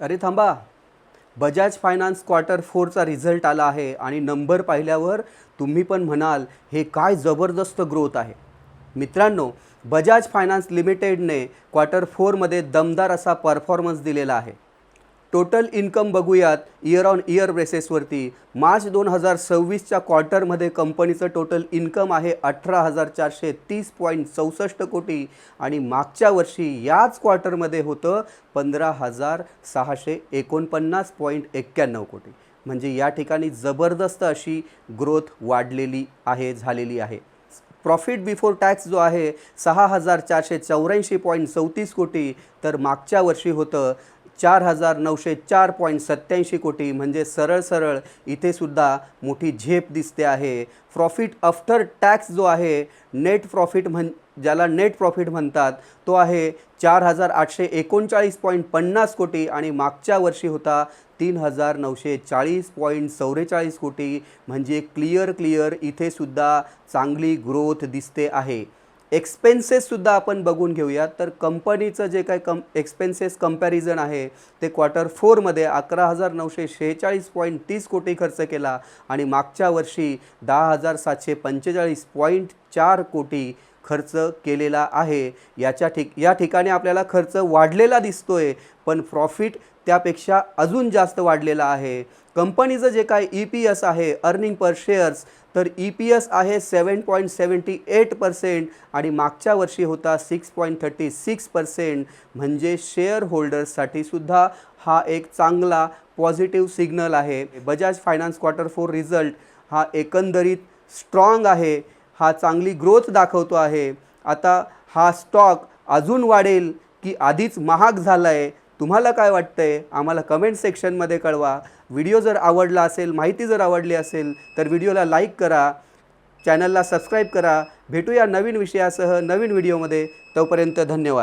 अरे थांबा, Bajaj finance quarter फोरचा रिझल्ट आला आहे आणि नंबर पाहिल्यावर तुम्ही पण म्हणाल हे काय जबरदस्त ग्रोथ आहे. मित्रांनो, बजाज फायनान्स लिमिटेडने क्वार्टर फोरमध्ये दमदार असा परफॉर्मन्स दिलेला आहे. टोटल इन्कम बघूयात इयर ऑन इयर बेसिसवरती. मार्च 2026च्या क्वार्टरमध्ये कंपनीचं टोटल इन्कम आहे 18,430.64 कोटी आणि मागच्या वर्षी याच क्वार्टरमध्ये होतं 15,649.91 कोटी. म्हणजे या ठिकाणी जबरदस्त अशी ग्रोथ वाढलेली आहे, झालेली आहे. प्रॉफिट बिफोर टॅक्स जो आहे 6,484.34 कोटी, तर मागच्या वर्षी होतं 4,904.87 कोटी. म्हणजे सरळ सरळ इथे सुद्धा मोठी झेप दिसते आहे. प्रॉफिट आफ्टर टॅक्स जो आहे, नेट प्रॉफिट ज्याला नेट प्रॉफिट म्हणतात, तो आहे 4,839.50 कोटी आणि मागच्या वर्षी होता 3,940.44 कोटी. म्हणजे क्लिअर इथे सुद्धा चांगली ग्रोथ दिसते आहे. एक्सपेन्सेससुद्धा आपण बघून घेऊयात. तर कंपनीचं जे काय एक्सपेन्सेस कंपॅरिझन आहे ते क्वार्टर फोरमध्ये 11,946.30 कोटी खर्च केला आणि मागच्या वर्षी 10,745.4 कोटी खर्च केलेला आहे. या ठिकाणी आपल्याला खर्च वाढलेला दिसतोय, पण प्रॉफिट त्यापेक्षा अजून जास्त वाढलेला आहे. कंपनीचं जे काय EPS आहे, अर्निंग पर शेअर्स, तर EPS आहे 7.78% आणि मागच्या वर्षी होता 6.36%. म्हणजे शेअर होल्डर्ससाठी सुद्धा हा एक चांगला पॉझिटिव्ह सिग्नल आहे. Bajaj finance quarter four result हा एकंदरीत स्ट्रॉंग आहे, हा चांगली ग्रोथ दाखवतो आहे. आता हा स्टॉक अजून वाढेल की आधीच महाग झाला आहे, तुम्हाला काय वाटतंय आम्हाला कमेंट सेक्शनमध्ये कळवा. व्हिडिओ जर आवडला असेल, माहिती जर आवडली असेल तर व्हिडिओला लाईक करा, चॅनलला सबस्क्राईब करा. भेटूया नवीन विषयासह नवीन व्हिडिओमध्ये. तोपर्यंत धन्यवाद.